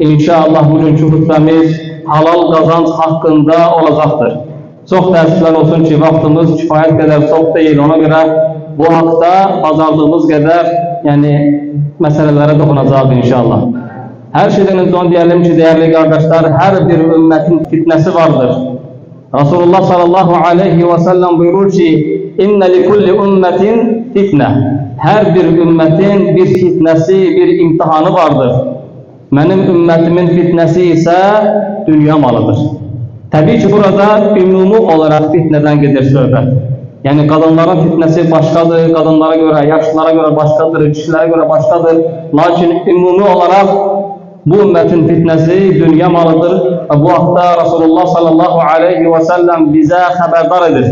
İnşallah bugünkü hutbemiz halal kazanç hakkında olacaktır. Çok təəssüflər olsun ki, vaxtımız kifayət qədər çox deyil. Ona görə bu haqda bacardığımız qədər məsələlərə dokunacağız inşallah. Her şeyden önce onu diyelim ki, değerli kardeşler, her bir ümmetin fitnesi vardır. Resulullah sallallahu aleyhi ve sellem buyurur ki, inne li kulli ümmetin fitne. Her bir ümmetin bir fitnesi, bir imtihanı vardır. Benim ümmetimin fitnesi ise dünya malıdır. Tabii ki burada ümumi olarak fitneden gelir söhbət. Yani kadınların fitnesi başkadır, kadınlara göre, yaşlılara göre başkadır, kişilere göre başkadır. Lakin ümumi olarak bu ümmetin fitnesi dünya malıdır. Bu haqda Resulullah sallallahu aleyhi ve sellem bize haberdar edir.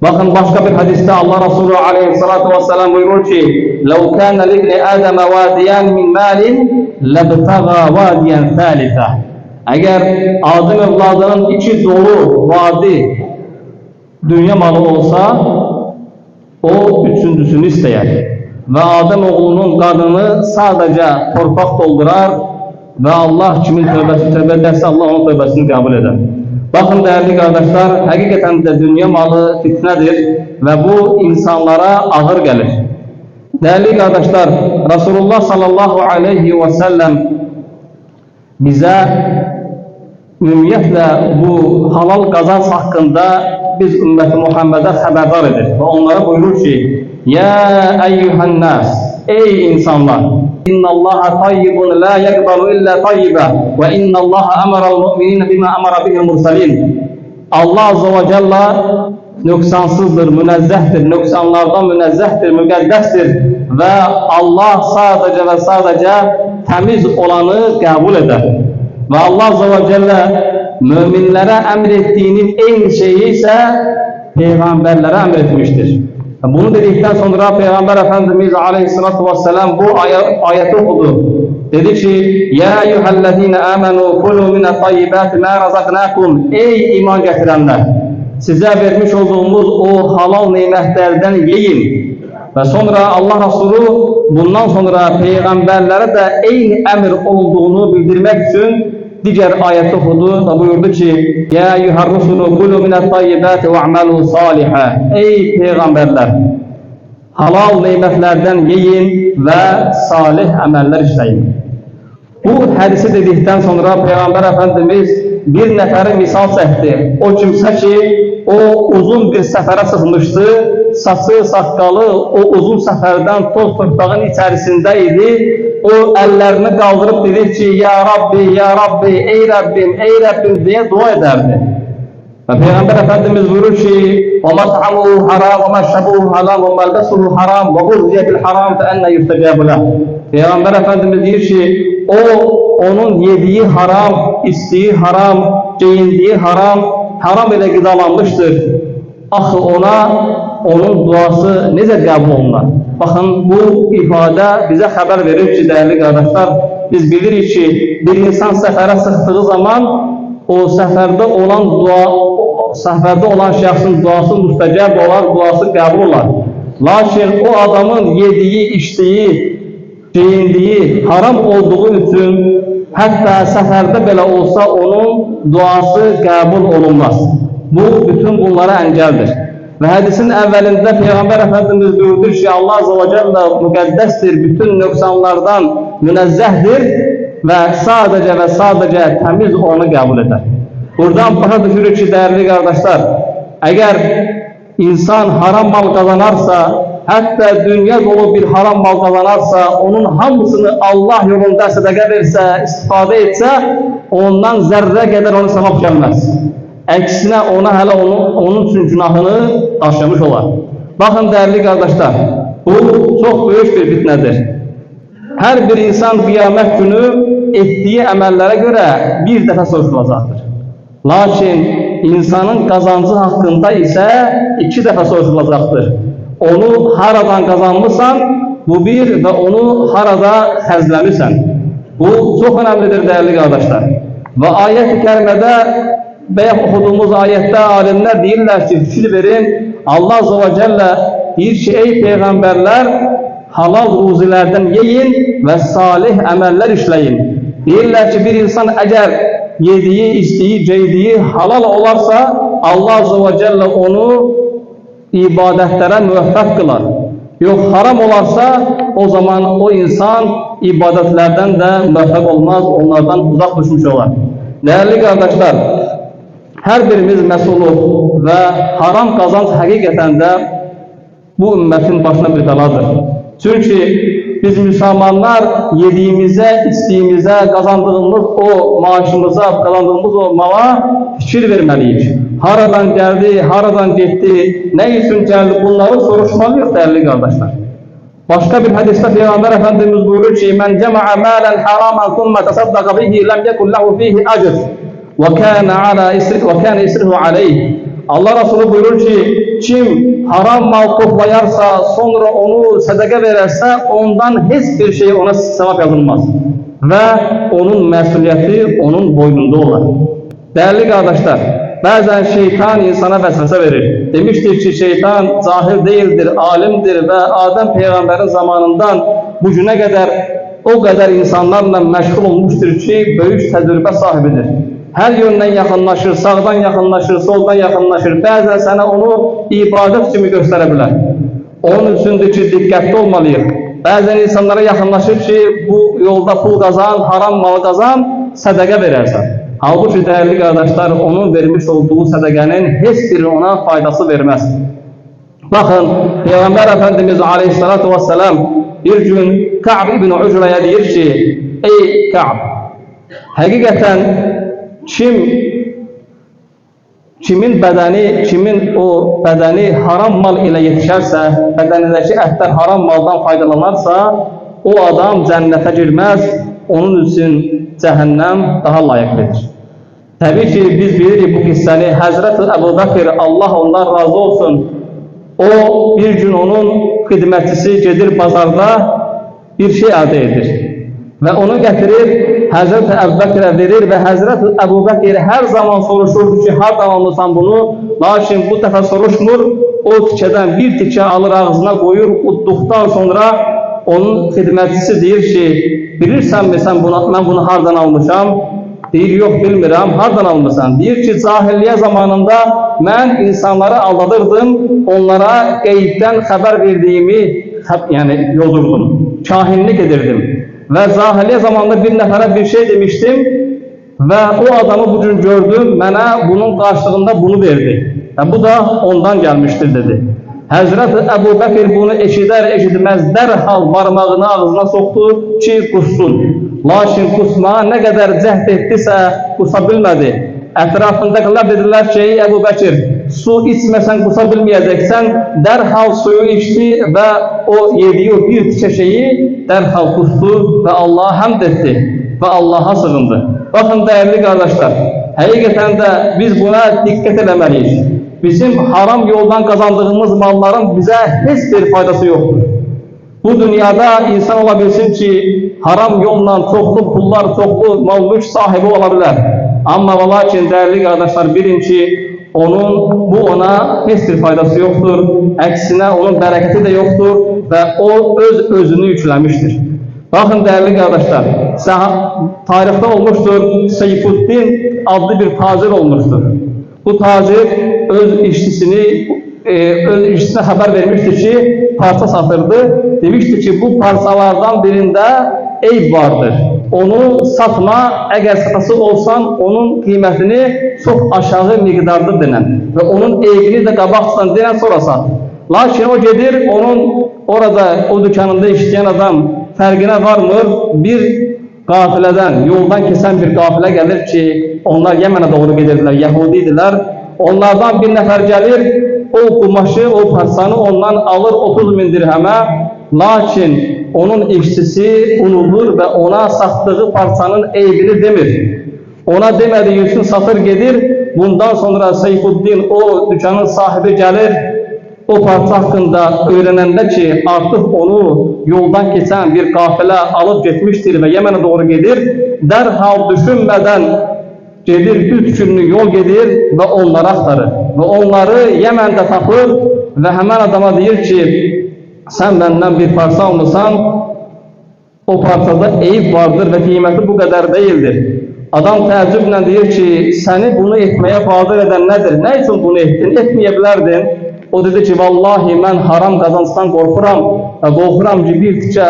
Bakın başka bir hadiste Allah Resulü aleyhissalatu vesselam buyurur ki لَوْ كَانَ لِبْنِ آدَمَ وَادِيَانْ مِنْ مَالٍ لَبْتَغَى وَادِيًا ثَالِثًا. Eğer Adem evladının içi dolu vadi dünya malı olsa o üçüncüsünü isteyer. Ve Adem oğlunun kadını sadece torpak doldurar ve Allah kimin tövbe ederse Allah onun tövbesini kabul eder. Bakın değerli kardeşler, hakikaten de dünya malı fitnedir ve bu insanlara ağır gelir. Değerli kardeşler, Resulullah sallallahu aleyhi ve sellem bize ümumiyyətlə bu halal kazanç hakkında biz ümmeti Muhammed'e haberdar edir ve onlara buyurur ki ya eyyuhan nas, ey insanlar, innallaha tayyibun la yakbalu illa tayyiba ve innallaha amara'l mu'minina bima amara bihil mursalin. Allah azze ve celle nöksansızdır, münezzehtir, nöksanlardan münezzehtir, müqəddəsdir ve Allah sadece ve sadece temiz olanı kabul eder. Ve Allah azze ve celle müminlere emrettiğinin en şeyi ise peygamberlere emretmiştir. Bunu dedikten sonra Peygamber Efendimiz aleyhissalatu vesselam bu ayeti okudu. Dedi ki ya eyyühellezine amenu kulu mine tayyibati ma razaknakum. Ey iman getirenler, size vermiş olduğumuz o halal nimetlerden yiyin. Ve sonra Allah Resulü bundan sonra peygamberlere de aynı emir olduğunu bildirmek için diğer ayet okudu ve buyurdu ki ya eyyuhar rusulu kulu minat tayyibati ve amalu saliha. Ey peygamberler, halal nimetlerden yiyin ve salih ameller işleyin. Bu hadisi dedikten sonra Peygamber Efendimiz bir neferi misal çekti. O kimse ki o uzun bir sefere çıkmıştı, saçı, sakkalı o uzun seferden toz torpağın içerisindeydi. O ellerini kaldırıp dedi ki ya Rabbi, ya Rabbi, ey Rabbim, ey Rabbim diye dua ederdi. Ve Peygamber Efendimiz buyurur ki وَمَطْعَمُهُ حَرَامُ وَمَشْرَبُهُ حَرَامُ وَمَلْبَسُهُ حَرَامُ وَغُذِّيَ بِالْحَرَامِ فَاَنَّ يُسْتَجَابُ لَهُ. Peygamber Efendimiz diyor ki onun yediği haram, içtiği haram, giyindiği haram, haram ile gıdalanmıştır. Axı onun duası necə qəbul olunar? Bakın bu ifade bize haber verir ki değerli kardeşler, biz bilirik ki bir insan sefere çıktığı zaman o seferde olan şahsın duası müstecab olar, duası qəbul olar. Lakin o adamın yediği, içtiği, giyindiği haram olduğu için hatta seferde belə olsa onun duası qəbul olunmaz. Bu bütün bunlara engeldir. Ve hadisin evvelinde Peygamber Efendimiz buyurdur ki Allah Azze ve Celle müqəddəsdir, bütün nöksanlardan münezzehdir ve sadece temiz onu kabul eder. Buradan başa düşürük ki değerli kardeşler, eğer insan haram mal kazanarsa, hatta dünya dolu bir haram mal kazanarsa, onun hamısını Allah yolunda sadaka verse, istifade etse, ondan zerre kadar onu sevap gelmez. Əksine ona hələ onun üçün günahını daşımış olar. Bakın değerli kardeşler, bu çok büyük bir fitnedir. Her bir insan kıyamet günü ettiği əməllərə göre bir defa soruşulacaqdır. Lakin insanın kazancı hakkında ise 2 defa soruşulacaqdır. Onu haradan kazanmışsan, bu bir ve onu harada xərcləmirsən. Bu çok önemlidir değerli kardeşler. Ve ayet-i kerimede Bayaq okuduğumuz ayette alimler deyirlər ki, fikir verin, Allah Azze ve Celle deyir ki, ey peygamberler halal ruzilerden yiyin ve salih emeller işleyin. Deyirlər ki, bir insan əgər yediyi, içdiyi, geydiyi halal olarsa, Allah Azze ve Celle onu ibadətlərə müvəffəq qılar. Yox, haram olarsa, o zaman o insan ibadətlərdən də müvəffəq olmaz, onlardan uzaq düşmüş olar. Değerli kardeşler, her birimiz məsulluq və haram qazanc həqiqətən də bu ümmətin başına bir bəladır. Çünkü biz Müslümanlar yediğimize, içtiğimize, kazandığımız o maaşımıza, kazandığımız o mala fikir vermeliyiz. Haradan geldi, haradan gitti, ne için geldi bunları soruşmalıyız değerli kardeşler. Başka bir hadiste Peygamber Efendimiz buyurur ki: "Men cema'a malen haraman thumma tasaddaqa bihi lem yekun lehu fihi ecr ve kana isrihu aleyh." Allah Resulü buyurur ki, kim haram mal toplayarsa, sonra onu sadaka verirse, ondan hiçbir şey ona sevap yazılmaz. Ve onun mesuliyeti onun boynunda olur. Değerli kardeşler, bazen şeytan insana vesvese verir. Demiştir ki şeytan cahil değildir, alimdir ve Adem peygamberin zamanından bugüne kadar o kadar insanlarla meşgul olmuştur ki büyük tecrübe sahibidir. Her yönden yakınlaşır, sağdan yakınlaşır, soldan yakınlaşır. Bazen sana onu ibadet kimi gösterebilir. Onun üstündür ki dikkatli olmalıyız. Bazen insanlara yakınlaşır ki bu yolda pul kazan, haram mal kazan, sadaka verirsen. Halbuki değerli kardeşler, onun vermiş olduğu sadakanın hiçbiri ona faydası vermez. Bakın, Peygamber Efendimiz Aleyhisselatü Vesselam bir gün Ka'b ibn Ucra'ya deyir ki: "Ey Ka'b, hakikaten kimin o bədəni haram mal ile yetişərsə, bədənindəki ətlər haram maldan faydalanarsa, o adam cənnətə girməz, onun üçün cəhənnəm daha layiqlidir." Təbii ki, biz bilirik bu qissəni. Həzrət Əbu Bakır, Allah ondan razı olsun, o bir gün onun xidmətçisi gedir bazarda bir şey əldə edir ve onu getirir, Hazreti Ebu Bekir'e verir ve Hazreti Ebu Bekir her zaman soruşurdu ki hardan alırsan bunu, lakin bu defa soruşmur, o tikeden bir tike alır ağzına koyur, utduktan sonra onun xidmətçisi deyir ki, bilirsən mi sen ben bunu hardan almışam? Deyir, yok bilmirəm, hardan almışsan? Deyir ki, cahilliyə zamanında mən insanları aldadırdım, onlara qeybdən xəbər verdiğimi yani yozurdum, kahinlik edirdim. Ve cahiliye zamanında bir nefere bir şey demiştim ve o adamı bugün gördüm, bana bunun karşılığında bunu verdi. Bu da ondan gelmiştir dedi. Hazreti Ebu Bekir bunu eşitmez derhal parmağını ağzına soktu ki kussun. Lakin kusmağa ne kadar cehd ettisə kusabilmedi. Etrafındakiler dediler ki Ebu Bekir, su içmesen kusabilmeyeceksen, derhal suyu içti ve o yediği o bir tike şeyi derhal kustu ve Allah'a hamd etti ve Allah'a sığındı. Bakın değerli kardeşler, hakikaten de biz buna dikkat etmeliyiz. Bizim haram yoldan kazandığımız malların bize hiçbir faydası yoktur. Bu dünyada insan olabilsin ki haram yolla çoklu pullar, çoklu mal mülk sahibi olabilir. Ama lakin değerli kardeşler bilin ki bu ona hiçbir faydası yoktur. Aksine onun bereketi de yoktur ve o özünü yüklemiştir. Bakın değerli kardeşler, tarihte olmuştur, Seyfuddin adlı bir tacir olmuştur. Bu tacir öz işçisine haber vermişti ki parça satırdı. Demişti ki bu parçalardan birinde eyb vardır. Onu satma, eğer satası olsan onun kıymetini çok aşağı miktarda denen ve onun eybini de qabaqsan denen sonra sat. Lakin o gedir, onun orada o dükkanında işleyen adam fərqinə varmır, bir qafileden, yoldan kesen bir qafile gelir ki onlar Yemen'e doğru gelirler, Yahudidiler. Onlardan bir nefer gelir, o kumaşı, o parçanı ondan alır 30 bin dirheme. Lakin onun işçisi unulur ve ona sattığı parçanın eybini demir. Ona demediği için satır gelir. Bundan sonra Seyfuddin, o dükkanın sahibi gelir. O parça hakkında öğrenende ki artık onu yoldan geçen bir kafile alıp gitmiştir ve Yemen'e doğru gelir. Derhal düşünmeden gelir, 3 günlük yol gelir ve onları aktarır. Ve onları Yemen'de tapır ve hemen adama deyir ki sen benden bir parça almışsan o parçada eyib vardır və qiyməti bu qədər deyildir. Adam təəccüblə deyir ki, səni bunu etməyə qadir edən nədir? Nə üçün bunu etdin? Etməyə bilərdin. O dedi ki, vallahi mən haram qazancdan qorxuram və qorxuram ki, bir tikə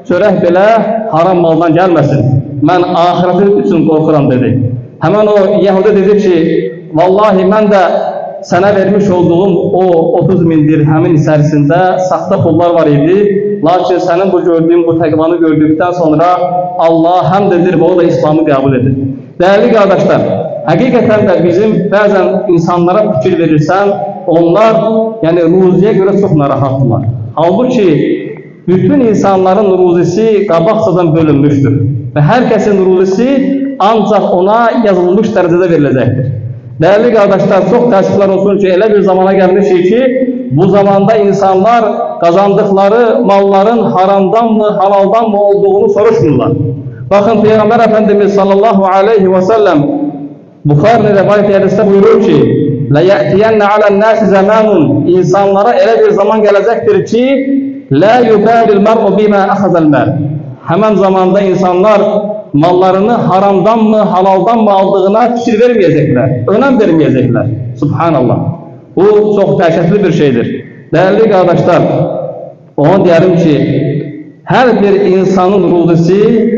çörək belə haram maldan gəlməsin. Mən ahireti üçün qorxuram dedi. Həmən o Yəhudi dedi ki, vallahi mən də sənə vermiş olduğum o 30.000 dirhəmin içərisində saxta pullar var idi. Lakin sənin bu gördüyün bu təqvanı gördükdən sonra Allah həmd edir və o da İslamı qəbul edir. Dəyərli qardaşlar, həqiqətən də bizim bəzən insanlara fikir verirsən, onlar yəni ruziyə görə çox narahatdırlar. Halbuki bütün insanların ruzisi qabaqcadan bölünmüşdür və hər kəsin ruzisi ancaq ona yazılmış dərəcədə veriləcəkdir. Dəyərli qardaşlar, çox təəssüflər olsun ki, elə bir zamana gəlmişik ki, bu zamanda insanlar qazandıkları malların haramdanmı, halaldanmı olduğunu soruşmurlar. Bakın Peygamber Efendimiz sallallahu aleyhi ve sellem Bukhari'nin rivayet hadisinde buyurur ki لَيَأْتِيَنَّ عَلَى النَّاسِ زَمَانٌ İnsanlara öyle bir zaman gelecektir ki لَا يُبَالِ الْمَرْءُ بِمَا أَخَذَ الْمَالِ Hemen zamanda insanlar mallarını haramdan mı, halaldan mı aldığına fikir vermeyecekler, önem vermeyecekler. Subhanallah. Bu çok dehşetli bir şeydir. Değerli kardeşler, ona diyelim ki her bir insanın ruzisi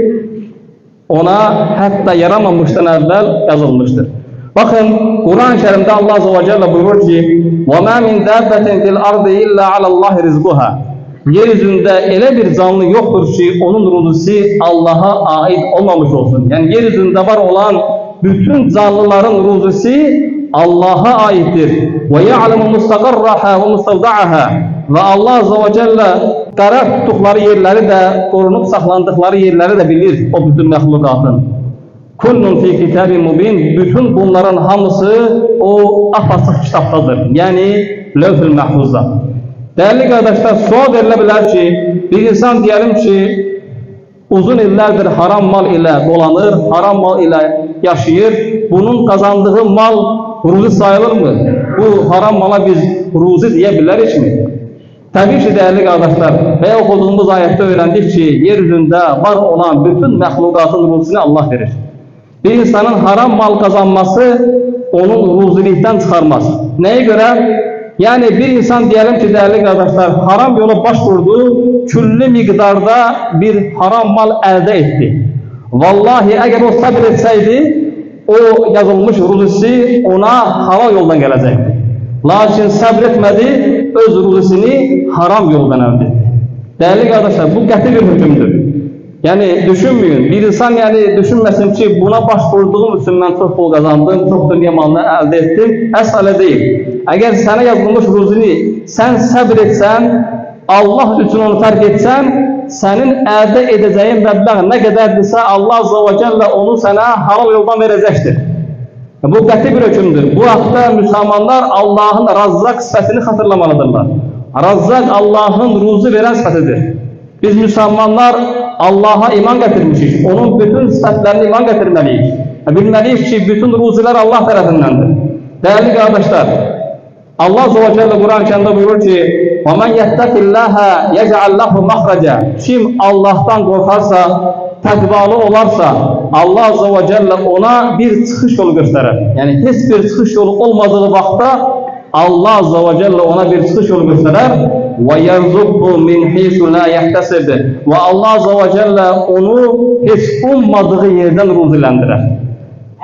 ona hatta yaramamıştan evvel yazılmıştır. Bakın Kur'an-ı Kerim'de Allah Azze ve Celle buyurur ki وَمَا مِنْ دَابَّةٍ فِي الْأَرْضِ إِلَّا عَلَى اللّٰهِ رِزْقُهَا Yeryüzünde öyle bir canlı yoktur ki onun ruzisi Allah'a ait olmamış olsun. Yani yeryüzünde var olan bütün canlıların ruzisi Allah'a aittir. وَيَعْلَمُ مُسْتَقَرَّهَا وَمُسْتَوْدَعَهَا Ve Allah Azze ve Celle karar tuttukları yerleri de, korunup saklandıkları yerleri de bilir o bütün mehlukatın. Kullun fi kitabin mubin bütün bunların hamısı o apaçıq kitaptadır. Yani Levh-ül Mahfuz'da. Değerli kardeşler, sual verilebilir ki bir insan diyelim ki uzun illerdir haram mal ile dolanır, haram mal ile yaşayır. Bunun kazandığı mal ruzi sayılır mı? Bu haram mala biz ruzi diyebiliriz mi? Tabii ki değerli kardeşler, ve okuduğumuz ayette öğrendik ki yeryüzünde var olan bütün mehlukatın ruzisini Allah verir. Bir insanın haram mal kazanması onun ruzilikten çıkarmaz. Neye göre? Yani bir insan diyelim ki değerli kardeşler haram yola başvurdu, küllü miktarda bir haram mal elde etti. Vallahi eğer o sabretseydi o yazılmış ruzisi ona halal yoldan gelecekti. Lakin sabretmedi, öz ruzisini haram yoldan elde etti. Değerli kardeşler bu qəti bir hükümdür. Yani düşünmeyin, bir insan yani düşünmesin ki buna başvurduğum için ben çok bol kazandım, çok dünya malını elde ettim. Əsla değil. Eğer sana yazılmış ruzini sen sabretsen, Allah için onu terk etsen, senin elde edeceğin meblağ ne kadardirsə Allah Azze ve Celle onu sana halal yoldan verecektir. Bu qəti bir hükümdür. Bu haqda Müslümanlar Allah'ın Razzak sıfatını hatırlamalıdırlar. Razzak Allah'ın ruzu veren sıfatıdır. Biz Müslümanlar Allah'a iman getirmişiz. Onun bütün sıfatlarına iman getirmeliyiz. Bilmeliyiz ki bütün ruziler Allah tarafındandır. Değerli kardeşler, Allah Azze ve Celle Kur'an-ı Kerim'de buyurur ki وَمَنْ يَتَّقِ اللّٰهَ يَجْعَلْ لَهُ مَخْرَجًا Kim Allah'tan korkarsa, takvalı olarsa Allah Azze ve Celle ona bir çıkış yolu gösterir. Yani hiçbir çıkış yolu olmadığı vaxtda Allah Azze ve Celle ona bir çıkış yolu gösterir. وَيَرْزُقْهُ مِنْ حِيثُ لَا يَحْتَسِبْ Ve Allah Azze ve Celle onu hiç ummadığı yerden ruzilendirir.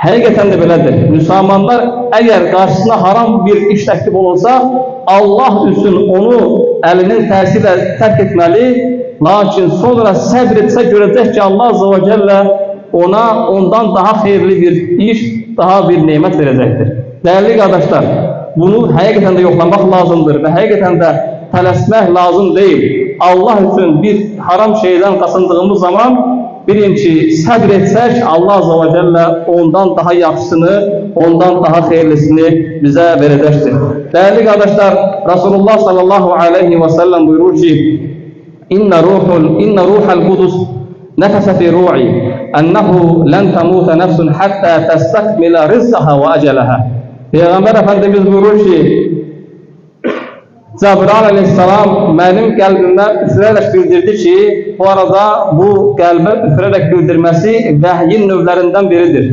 Həqiqətən də belədir. Müslümanlar eğer karşısına haram bir iş təklif olursa Allah üçün onu əlinin təsirlə tərk etməli. Lakin sonra səbr etsə görəcək ki Allah Azze ve Celle ona ondan daha hayırlı bir iş, daha bir nimet verecektir. Değerli kardeşler, bunu həqiqətən də yoxlamaq lazımdır ve həqiqətən də tələsmək lazım değil. Allah için bir haram şeyden kasındığımız zaman birinci səbr etsək Allah Azze ve Celle ondan daha yaxşısını, ondan daha hayırlısını bize verecektir. Değerli kardeşler, Resulullah sallallahu aleyhi ve sellem buyurur ki İnne ruhal kudus nefese fi ru'i ennehu len temute nefsun hatta testakmila rizkaha ve aceleha Peygamber Efendimiz buyurur ki Cəbrail əleyhissalam mənim qəlbimə üfürərək bildirdi ki, bu arada bu qəlbə üfürərək bildirməsi vəhyin növlərindən biridir.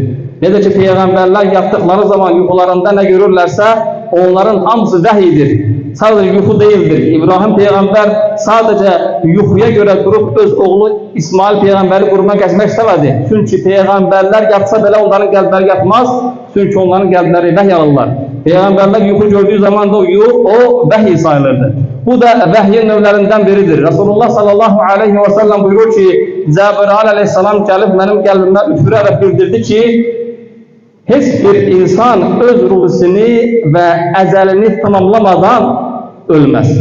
Necə ki, Peyğəmbərlər yatdıqları zaman yuxularında nə görürlərsə, onların hamısı vəhidir. Sadəcə yuxu deyildir. İbrahim Peyğəmbər sadəcə yuxuya görə durub öz oğlu İsmail Peyğəmbəri quruma gəzmək istəmədi. Çünki Peyğəmbərlər yatsa belə onların qəlbləri yatmaz, çünki onların qəlbləri vəhy alırlar. Peyğəmbərlər yuxu gördüğü zaman da o vəhy sayılırdı. Bu da vəhyin növlərindən biridir. Resulullah sallallahu aleyhi ve sellem buyurur ki, Cəbrail aleyhissalam gəlib mənim qəlbimə üfürərək bildirdi ki, heç bir insan öz ruhusunu və əzəlini tamamlamadan ölməz.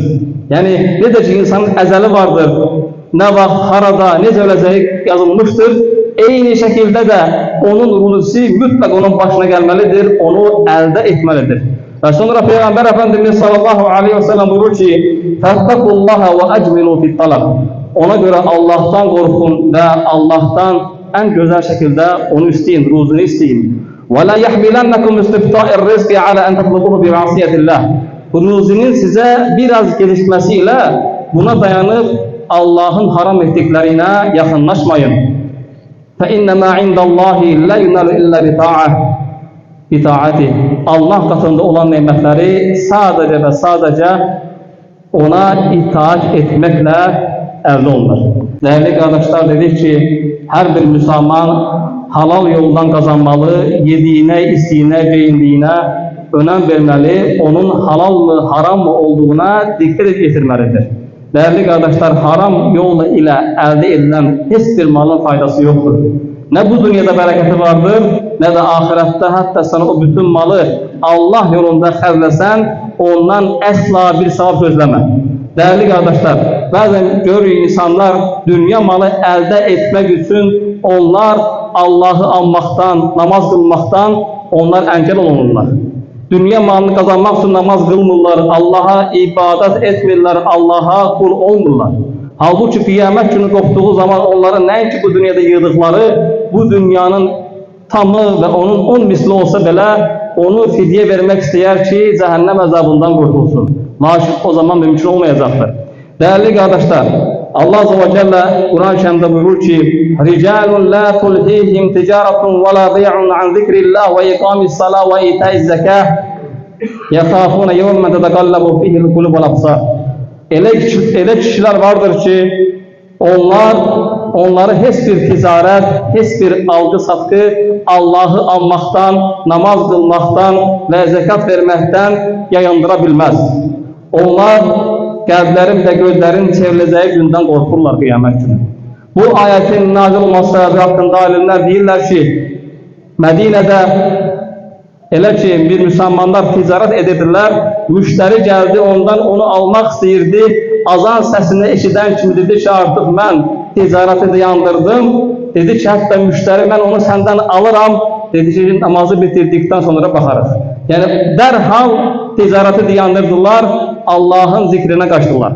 Yəni, necə ki, insanın əzəli vardır, nə vaxt, harada, necə öləcəyi yazılmışdır, eyni şəkildə də onun ruhusi mütləq onun başına gəlməlidir, onu əldə etməlidir. Və sonra Peyğəmbər Efendimiz sallallahu aleyhi ve sellem buyurur ki, Fəttəqullaha və əcmilu fit talab. Ona görə Allah'tan qorxun və Allah'tan ən gözəl şəkildə onu istəyin, ruzunu istəyin. وَلَا يَحْمِلَنَّكُمْ اسْتِفْتَاءِ الرِّزْقِ عَلَى أَنْ تَطْلُبُوهُ بِمَعْصِيَةِ اللّٰهِ. Ruzinin sizə biraz gelişmesiyle buna dayanıp Allah'ın haram ettiklerine yakınlaşmayın. فَاِنَّمَا عِنْدَ اللّٰهِ لَا يُنَالُ إِلَّا بِطَاعَتِهِ. Allah katında olan nimetleri sadece ve sadece ona itaat etmekle elde olunur. Değerli kardeşler, dedik ki her bir Müslüman halal yoldan kazanmalı, yediğine, içtiğine, giyindiğine önem vermeli, onun halal mı, haram mı olduğuna dikkat getirmelidir. Değerli kardeşler, haram yolla ile elde edilen hiçbir malın faydası yoktur. Ne bu dünyada bereketi vardır, ne de ahirette, hatta sana o bütün malı Allah yolunda xərcləsən, ondan əsla bir savab sözləmə. Değerli kardeşler, bazen görürük insanlar dünya malı elde etmek için onlar Allah'ı anmaktan, namaz kılmaktan onlar engel olunurlar. Dünya malını kazanmak için namaz kılmırlar, Allah'a ibadet etmirlər, Allah'a kul olmurlar. Halbuki kıyamet günü koptuğu zaman onların nəinki bu dünyada yığdıkları, bu dünyanın tamı ve onun 10 misli olsa belə onu fidye vermek istəyər ki, cehennem azabından kurtulsun. Lakin o zaman mümkün olmayacaktır. Değerli kardeşler, Allah Azze ve Celle Kur'an-ı Kerim'de buyurur ki, رِجَالٌ لَا تُلْهِيهِمْ تِجَارَةٌ وَلَا بَيْعٌ عَنْ ذِكْرِ اللّٰهِ وَإِقَامِ الصَّلَاةِ وَإِيتَاءِ الزَّكَاةِ يَخَافُونَ يَوْمًا تَتَقَلَّبُ فِيهِ الْقُلُوبُ وَالْأَبْصَارُ. Elə kişiler vardır ki, onları heç bir ticaret, heç bir algı satkı Allah'ı anmaktan, namaz kılmaktan ve zekat vermekten yayındıra bilmez. Onlar qəlblərin və gözlərin çevriləcəyi gündən qorxurlar qiyamət günü. Bu ayetin nazil olması səbəbi haqqında alimlər deyirlər ki, Mədinədə elə ki bir müsəlmanlar ticarət edirlər, müştəri gəldi, ondan onu almaq istəyirdi, azan səsini eşidən kimi dedi ki, artıq mən ticarəti dayandırdım, dedi ki, hətta müştəri mən onu səndən alıram, dedi ki, namazı bitirdikdən sonra baxarıq. Yəni dərhal ticarəti dayandırdılar, Allah'ın zikrine kaçtılar.